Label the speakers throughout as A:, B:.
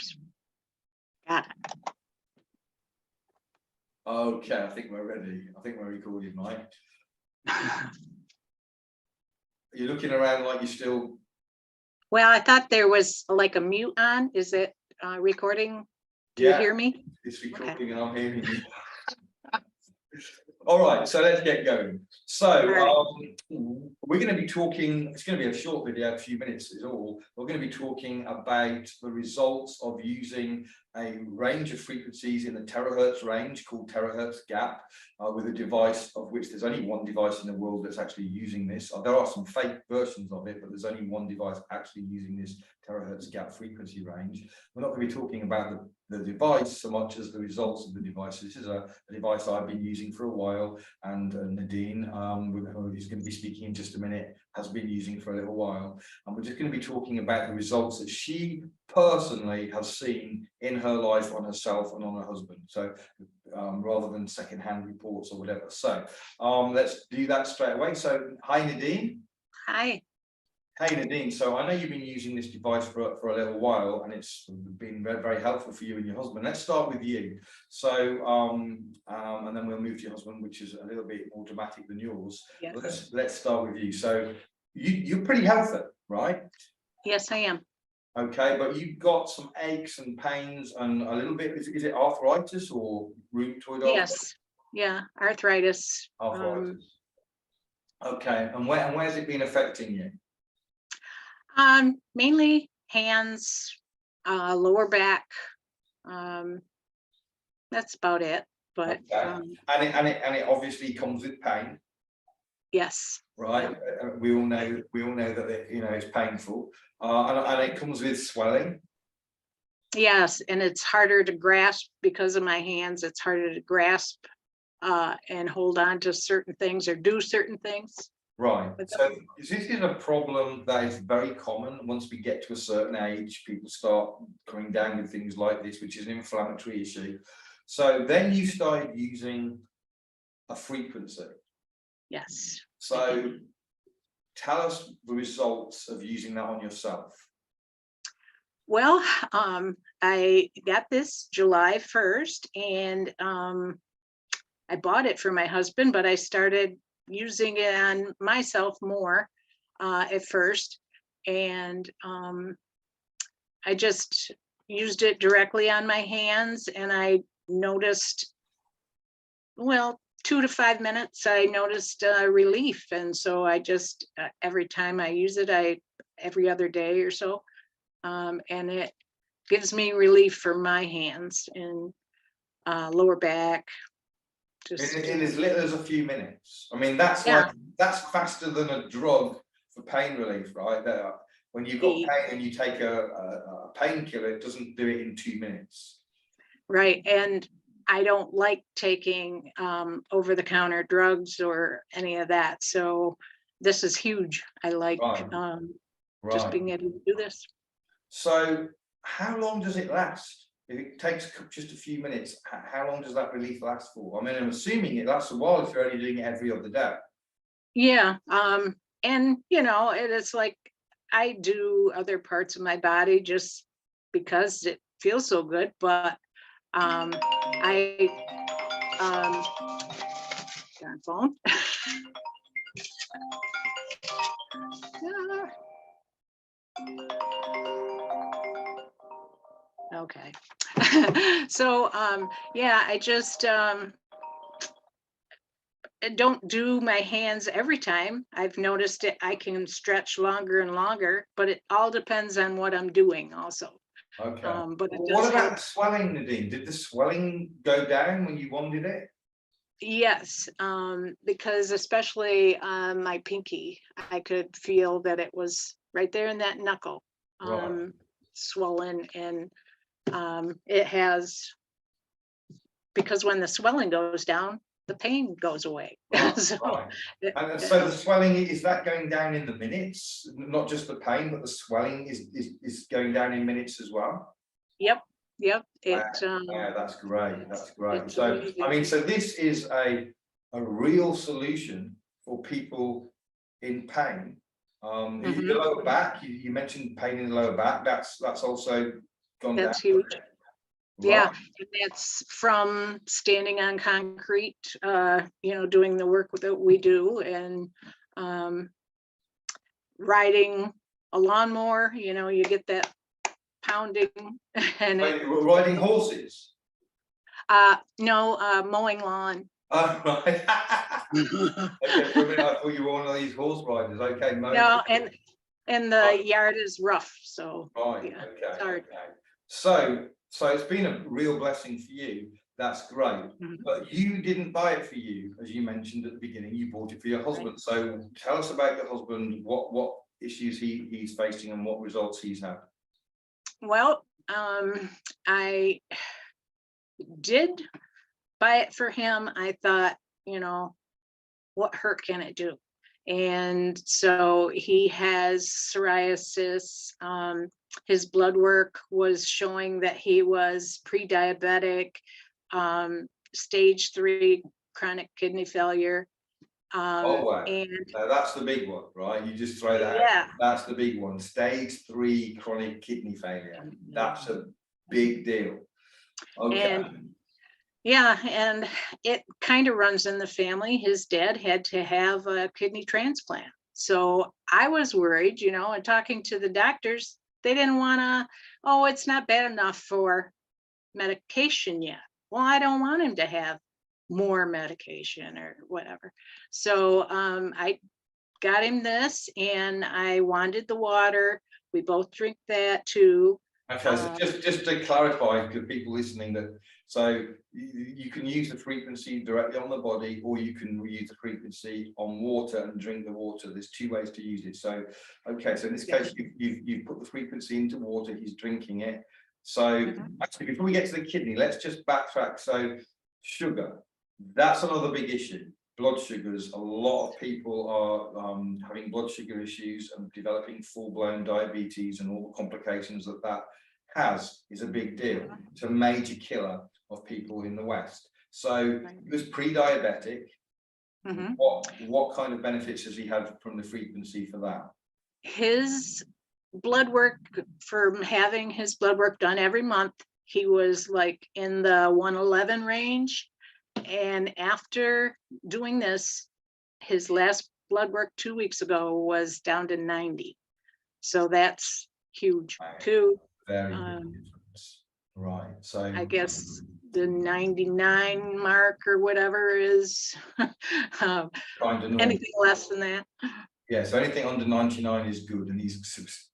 A: Oops. Got it.
B: Okay, I think we're ready. I think we're recording, Mike. You're looking around like you're still.
A: Well, I thought there was like a mute on. Is it recording? Do you hear me?
B: It's recording and I'm hearing you. All right, so let's get going. So we're going to be talking, it's going to be a short video, a few minutes is all. We're going to be talking about the results of using a range of frequencies in the terahertz range called terahertz gap with a device of which there's only one device in the world that's actually using this. There are some fake versions of it, but there's only one device actually using this terahertz gap frequency range. We're not going to be talking about the device so much as the results of the device. This is a device I've been using for a while, and Nadine, who's going to be speaking in just a minute, has been using for a little while. And we're just going to be talking about the results that she personally has seen in her life on herself and on her husband. So rather than secondhand reports or whatever. So let's do that straight away. So hi, Nadine.
A: Hi.
B: Hey Nadine, so I know you've been using this device for a little while and it's been very, very helpful for you and your husband. Let's start with you. So and then we'll move to your husband, which is a little bit more dramatic than yours. Yes. Let's start with you. So you're pretty healthy, right?
A: Yes, I am.
B: Okay, but you've got some aches and pains and a little bit, is it arthritis or rheumatoid arthritis?
A: Yes, yeah, arthritis.
B: Arthritis. Okay, and where's it been affecting you?
A: Mainly hands, lower back. That's about it. But
B: okay. And it obviously comes with pain.
A: Yes.
B: Right. Yeah. We all know that it's painful. And it comes with swelling.
A: Yes, and it's harder to grasp because of my hands. It's harder to grasp and hold on to certain things or do certain things.
B: Right. So this is a problem that is very common. Once we get to a certain age, people start coming down with things like this, which is an inflammatory issue. So then you started using a frequency.
A: Yes.
B: So tell us the results of using that on yourself.
A: Well, I got this July 1st and I bought it for my husband, but I started using it on myself more at first. And I just used it directly on my hands and I noticed, well, 2 to 5 minutes, I noticed relief. And so I just, every time I use it, every other day or so, and it gives me relief for my hands and lower back. Just
B: in as little as a few minutes. I mean, that's like, that's faster than a drug for pain relief, right? When you've got pain and you take a painkiller, it doesn't do it in 2 minutes.
A: Right, and I don't like taking over-the-counter drugs or any of that. So this is huge. I like just being able to do this.
B: So how long does it last? If it takes just a few minutes, how long does that relief last for? I mean, I'm assuming it lasts a while if you're only doing it every other day.
A: Yeah, and it is like I do other parts of my body just because it feels so good, but on phone. Okay. So yeah, I just don't do my hands every time. I've noticed it, I can stretch longer and longer, but it all depends on what I'm doing also.
B: Okay.
A: But
B: what about the swelling, Nadine? Did the swelling go down when you wanted it?
A: Yes, because especially my pinky, I could feel that it was right there in that knuckle, swollen, and it has, because when the swelling goes down, the pain goes away.
B: Right, so the swelling, is that going down in the minutes? Not just the pain, but the swelling is going down in minutes as well?
A: Yep.
B: Yeah, that's great. That's great. So amazing. I mean, so this is a real solution for people in pain. The lower back, you mentioned pain in the lower back. That's also gone down.
A: That's huge.
B: Right.
A: Yeah, and that's from standing on concrete, doing the work that we do, and riding a lawnmower, you get that pounding and it,
B: Riding horses.
A: no, mowing lawn.
B: Oh, right. Okay, for a minute I thought you were one of these horse riders. Okay,
A: No, and the
B: Right.
A: yard is rough, so
B: Right,
A: yeah,
B: okay,
A: it's hard.
B: okay. So it's been a real blessing for you. That's great.
A: Mhm.
B: But you didn't buy it for you, as you mentioned at the beginning, you bought it for your husband. So tell us about your husband, what issues he's facing and what results he's had.
A: Well, I did buy it for him. I thought, what hurt can it do? And so he has psoriasis. His blood work was showing that he was pre-diabetic, stage 3 chronic kidney failure.
B: Oh, wow.
A: And
B: Now that's the big one, right? You just throw that out.
A: yeah,
B: That's the big one. Stage 3 chronic kidney failure. That's a big deal. Okay.
A: and yeah, and it kind of runs in the family. His dad had to have a kidney transplant. So I was worried, and talking to the doctors, they didn't want to, oh, it's not bad enough for medication yet. Well, I don't want him to have more medication or whatever. So I got him this, and I wanted the water. We both drink that too.
B: Okay, so just to clarify, to people listening, that so you can use the frequency directly on the body, or you can use the frequency on water and drink the water. There's 2 ways to use it. So, okay, so in this case, you've put the frequency into water. He's drinking it. So actually, before we get to the kidney, let's just backtrack. So sugar, that's another big issue. Blood sugars, a lot of people are having blood sugar issues and developing full-blown diabetes, and all the complications that is a big deal. It's a major killer of people in the West. So he was pre-diabetic. What kind of benefits has he had from the frequency for that?
A: His blood work, for having his blood work done every month, he was like in the 111 range. And after doing this, his last blood work 2 weeks ago was down to 90. So that's huge too.
B: Very big difference. Right. So
A: I guess the 99 mark or whatever is anything less than that.
B: Yeah, so anything under 99 is good, and he's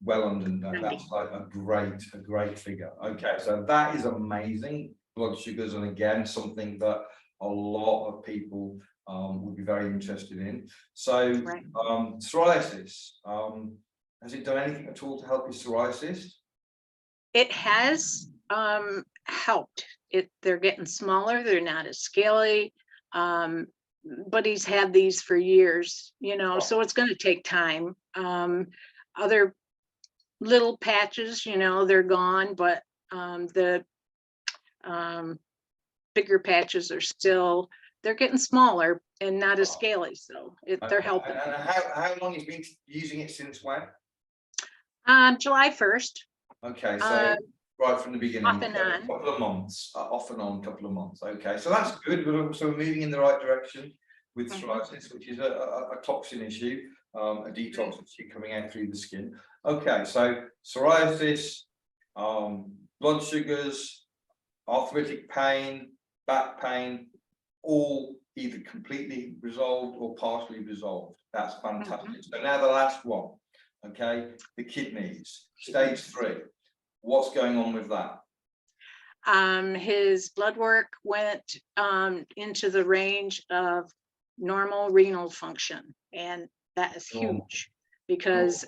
B: well under that.
A: 90.
B: That's like a great figure. Okay, so that is amazing. Blood sugars, and again, something that a lot of people would be very interested in. So psoriasis, has it done anything at all to help his psoriasis?
A: It has helped. They're getting smaller, they're not as scaly. But he's had these for years, so it's going to take time. Other little patches, they're gone, but the bigger patches are still, they're getting smaller and not as scaly, so they're helping.
B: And how long has he been using it, since when?
A: July 1st.
B: Okay, so right from the beginning,
A: off and on.
B: a couple of months, off and on, a couple of months. Okay, so that's good. We're also moving in the right direction with psoriasis, which is a toxin issue, a detox issue coming out through the skin. Okay, so psoriasis, blood sugars, arthritic pain, back pain, all either completely resolved or partially resolved. That's fantastic. So now the last one, okay, the kidneys, stage 3. What's going on with that?
A: His blood work went into the range of normal renal function, and that is huge because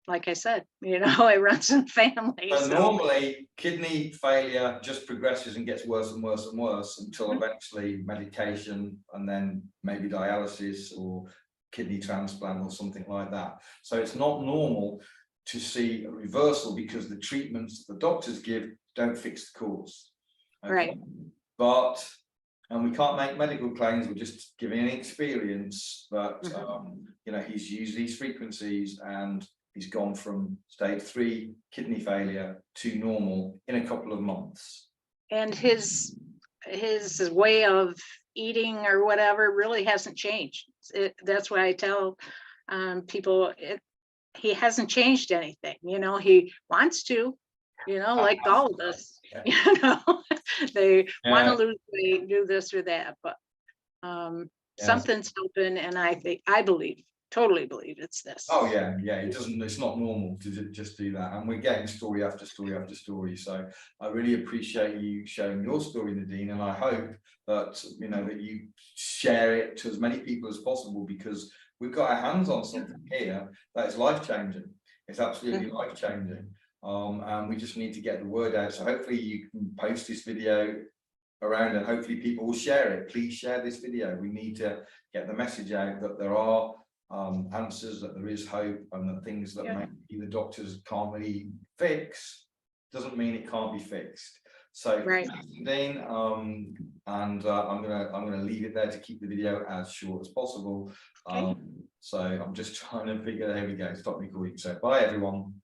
A: like I said, it runs in family.
B: So normally kidney failure just progresses and gets worse and worse and worse until eventually medication, and then maybe dialysis or kidney transplant or something like that. So it's not normal to see a reversal, because the treatments the doctors give don't fix the cause. Okay?
A: Right.
B: But, and we can't make medical claims, we're just giving an experience that he's used these frequencies and he's gone from stage 3 kidney failure to normal in a couple of months.
A: And his way of eating or whatever really hasn't changed. That's why I tell people he hasn't changed anything. He wants to, like all of us. They want to lose weight, do this or that, but something's helping, and I totally believe it's this.
B: Oh yeah, it's not normal to just do that, and we're getting story after story after story. So I really appreciate you sharing your story, Nadine, and I hope that that you share it to as many people as possible, because we've got our hands on something here that is life-changing. It's absolutely life-changing, and we just need to get the word out. So hopefully you can post this video around, and hopefully people will share it. Please share this video. We need to get the message out that there are answers, that there is hope, and that things that maybe the doctors can't really fix doesn't mean it can't be fixed. So thanks, Nadine, and I'm gonna leave it there to keep the video as short as possible. So I'm just trying to figure. There we go. Stop recording. So bye everyone.